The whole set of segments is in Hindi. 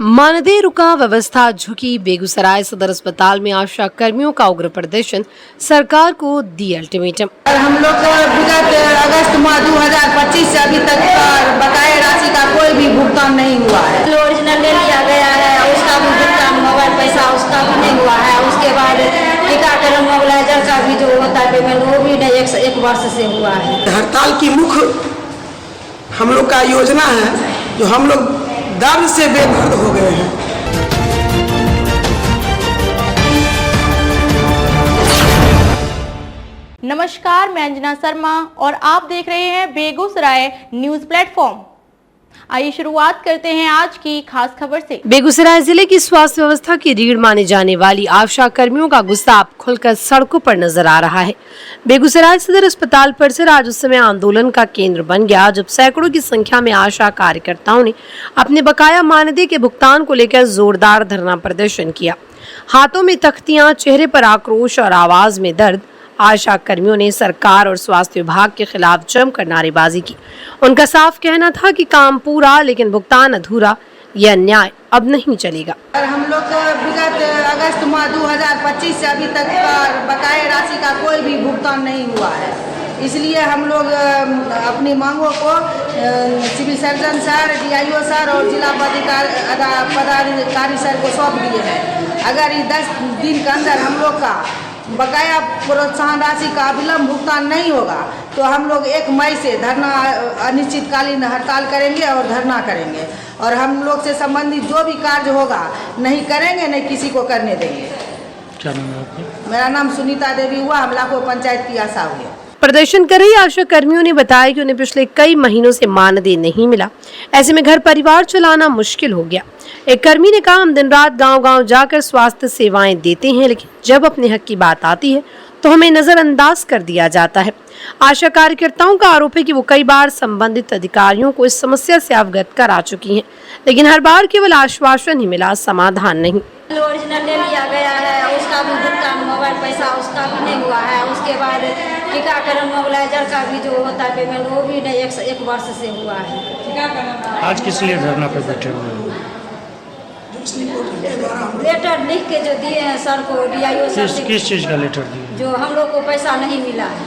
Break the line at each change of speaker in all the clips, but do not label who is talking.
मानदेय रुका, व्यवस्था झुकी। बेगूसराय सदर अस्पताल में आशा कर्मियों का उग्र प्रदर्शन, सरकार को दी अल्टीमेटम।
हम लोग विगत अगस्त माह 2025 से अभी तक बकाया राशि का कोई भी भुगतान नहीं हुआ है। ओरिजिनल ले लिया गया है, उसका भी भुगतान, मोबाइल पैसा उसका भी नहीं हुआ है। उसके बाद टीकाकरण मोबिलाइजर का भी जो होता है पेमेंट, वो भी नहीं एक वर्ष से हुआ है।
हड़ताल की मुख्य हम लोग का योजना है, जो हम लोग दर्द से बेदर्द हो गए हैं।
नमस्कार, मैं अंजना शर्मा और आप देख रहे हैं बेगूसराय न्यूज प्लेटफॉर्म। आइए शुरुआत करते हैं आज की खास खबर से।
बेगूसराय जिले की स्वास्थ्य व्यवस्था की रीढ़ माने जाने वाली आशा कर्मियों का गुस्सा अब खुलकर सड़कों पर नजर आ रहा है। बेगूसराय सदर अस्पताल परिसर आज उस समय आंदोलन का केंद्र बन गया जब सैकड़ों की संख्या में आशा कार्यकर्ताओं ने अपने बकाया मानदेय के भुगतान को लेकर जोरदार धरना प्रदर्शन किया। हाथों में तख्तियां, चेहरे पर आक्रोश और आवाज में दर्द। आशा कर्मियों ने सरकार और स्वास्थ्य विभाग के खिलाफ जमकर नारेबाजी की। उनका साफ कहना था कि काम पूरा लेकिन भुगतान अधूरा, यह अन्याय अब नहीं चलेगा।
हम लोग विगत अगस्त माह 2025 से अभी तक बकाया राशि का कोई भी भुगतान नहीं हुआ है। इसलिए हम लोग अपनी मांगों को civil surgeon sir, DIO sir और जिला पदाधिकारी सर को सौंप दिए हैं। अगर ये 10 दिन के अंदर हम लोग का बकाया प्रोत्साहन राशि का अविलंब भुगतान नहीं होगा तो हम लोग 1 मई से धरना, अनिश्चितकालीन हड़ताल करेंगे और धरना करेंगे। और हम लोग से संबंधित जो भी कार्य होगा नहीं करेंगे, नहीं किसी को करने देंगे।
क्या नाम है आपका?
मेरा नाम सुनीता देवी हुआ, हम लाखों पंचायत की आशा हुई।
प्रदर्शन कर रही आशा कर्मियों ने बताया कि उन्हें पिछले कई महीनों से मानदेय नहीं मिला। ऐसे में घर परिवार चलाना मुश्किल हो गया। एक कर्मी ने कहा, हम दिन रात गांव-गांव जाकर स्वास्थ्य सेवाएं देते हैं, लेकिन जब अपने हक की बात आती है तो हमें नजरअंदाज कर दिया जाता है। आशा कार्यकर्ताओं का आरोप है कि वो कई बार संबंधित अधिकारियों को इस समस्या से अवगत करा चुकी हैं, लेकिन हर बार केवल आश्वासन ही मिला, समाधान नहीं।
ओरिजिनल ले लिया गया है, उसका भी भुगतान, मोबाइल पैसा उसका भी नहीं हुआ है। उसके बाद टीकाकरण मोबिलाइजर का भी जो होता है पेमेंट, वो भी नहीं एक वर्ष से हुआ है।
आज किस लिए धरना पे बैठे हुए हैं?
लेटर लिख के जो दिए हैं सर को, DIO सर से।
किस चीज़ का लेटर दिए?
जो हम लोग को पैसा नहीं मिला है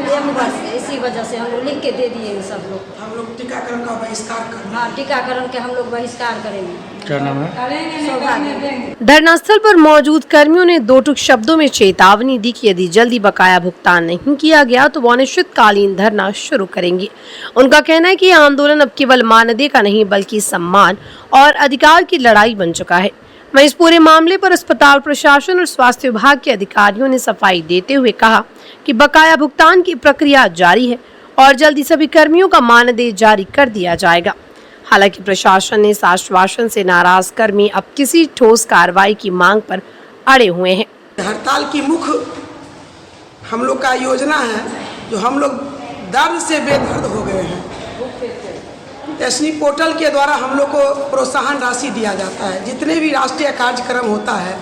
1 वर्ष से, इसी वजह से हम लोग लिख के दे दिए हैं सब लोग।
हम लोग टीकाकरण का बहिष्कार करेंगे।
हाँ, टीकाकरण के हम लोग बहिष्कार करेंगे।
क्या नाम है?
धरना स्थल पर मौजूद कर्मियों ने 2 टूक शब्दों में चेतावनी दी कि यदि जल्दी बकाया भुगतान नहीं किया गया तो वो अनिश्चितकालीन धरना शुरू करेंगे। उनका कहना है कि यह आंदोलन अब केवल मानदेय का नहीं बल्कि सम्मान और अधिकार की लड़ाई बन चुका है। वहीं इस पूरे मामले पर अस्पताल प्रशासन और स्वास्थ्य विभाग के अधिकारियों ने सफाई देते हुए कहा कि बकाया भुगतान की प्रक्रिया जारी है और जल्दी सभी कर्मियों का मानदेय जारी कर दिया जाएगा। हालांकि प्रशासन ने इस आश्वासन से नाराज कर्मी अब किसी ठोस कार्रवाई की मांग पर अड़े हुए हैं।
हड़ताल की मुख्य हम लोग का योजना है, जो हम लोग दर्द से बेदर्द हो गए हैं। SNI पोर्टल के द्वारा हम लोग को प्रोत्साहन राशि दिया जाता है। जितने भी राष्ट्रीय कार्यक्रम होता है,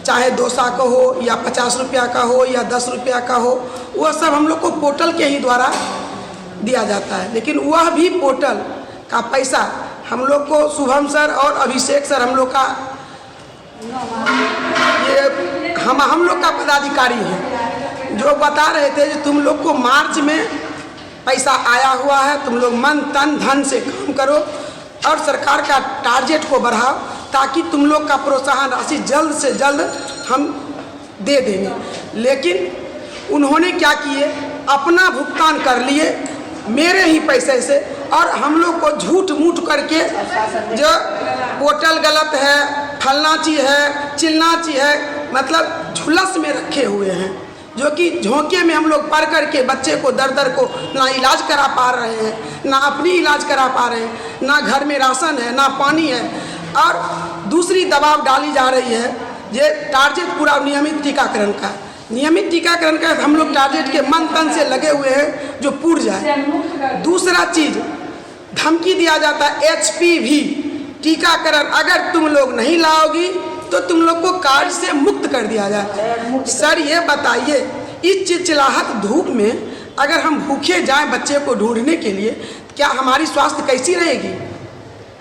चाहे 200 का हो या 50 रुपया का हो या 10 रुपया का हो, वह सब हम लोग को पोर्टल के ही द्वारा दिया जाता है। लेकिन वह भी पोर्टल का पैसा हम लोग को शुभम सर और अभिषेक सर, हम लोग का ये हम लोग का पदाधिकारी है, जो बता रहे थे कि तुम लोग को मार्च में पैसा आया हुआ है, तुम लोग मन तन धन से काम करो और सरकार का टारगेट को बढ़ाओ ताकि तुम लोग का प्रोत्साहन राशि जल्द से जल्द हम दे देंगे। लेकिन उन्होंने क्या किए, अपना भुगतान कर लिए मेरे ही पैसे से, और हम लोग को झूठ मूठ करके जो पोर्टल गलत है, फलना चीज है, चिलना चीज है, मतलब झुलस में रखे हुए हैं, जो कि झोंके में हम लोग पढ़ करके बच्चे को दर को ना इलाज करा पा रहे हैं, ना अपनी इलाज करा पा रहे हैं, ना घर में राशन है, ना पानी है। और दूसरी दबाव डाली जा रही है, ये टारगेट पूरा नियमित टीकाकरण का, नियमित टीकाकरण का हम लोग टारगेट के मन तन से लगे हुए हैं जो पूर्ण जाए। दूसरा चीज धमकी दिया जाता है HPV टीकाकरण, अगर तुम लोग नहीं लाओगी तो तुम लोग को कार्ड से मुक्त कर दिया जाए। सर ये बताइए, इस चिलचिलाहट धूप में अगर हम भूखे जाएं बच्चे को ढूंढने के लिए, क्या हमारी स्वास्थ्य कैसी रहेगी?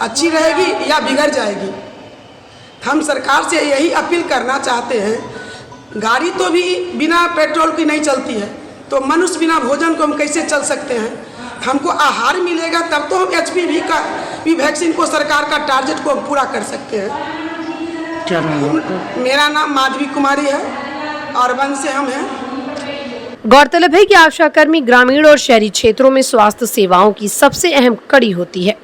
अच्छी रहेगी या बिगड़ जाएगी। हम सरकार से यही अपील करना चाहते हैं, गाड़ी तो भी बिना पेट्रोल की नहीं चलती है, तो मनुष्य बिना भोजन को हम कैसे चल सकते हैं। हमको आहार मिलेगा तब तो हम HPV का भी वैक्सीन को, सरकार का टारगेट को पूरा कर सकते हैं।
क्या नाम है आपका?
मेरा नाम माधवी कुमारी है और वन से हम हैं।
गौरतलब है कि आशाकर्मी ग्रामीण और शहरी क्षेत्रों में स्वास्थ्य सेवाओं की सबसे अहम कड़ी होती है।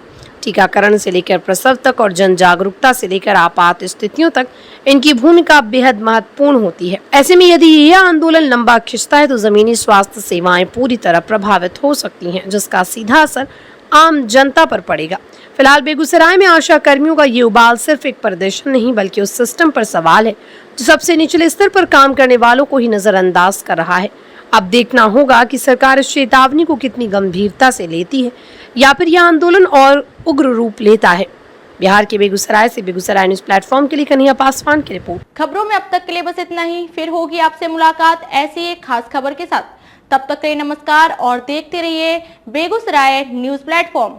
टीकाकरण से लेकर प्रसव तक और जन जागरूकता से लेकर आपात स्थितियों तक इनकी भूमिका बेहद महत्वपूर्ण होती है। ऐसे में यदि यह आंदोलन लंबा खिंचता है तो जमीनी स्वास्थ्य सेवाएं पूरी तरह प्रभावित हो सकती हैं, जिसका सीधा असर आम जनता पर पड़ेगा। फिलहाल बेगूसराय में आशा कर्मियों का ये उबाल सिर्फ एक प्रदर्शन नहीं बल्कि उस सिस्टम पर सवाल है जो सबसे निचले स्तर पर काम करने वालों को ही नजरअंदाज कर रहा है। अब देखना होगा कि सरकार इस चेतावनी को कितनी गंभीरता से लेती है या फिर यह आंदोलन और उग्र रूप लेता है। बिहार के बेगूसराय से बेगूसराय न्यूज प्लेटफॉर्म के लिए कन्हैया पासवान की रिपोर्ट।
खबरों में अब तक के लिए बस इतना ही। फिर होगी आपसे मुलाकात ऐसी एक खास खबर के साथ। तब तक के लिए नमस्कार और देखते रहिए बेगूसराय न्यूज प्लेटफॉर्म।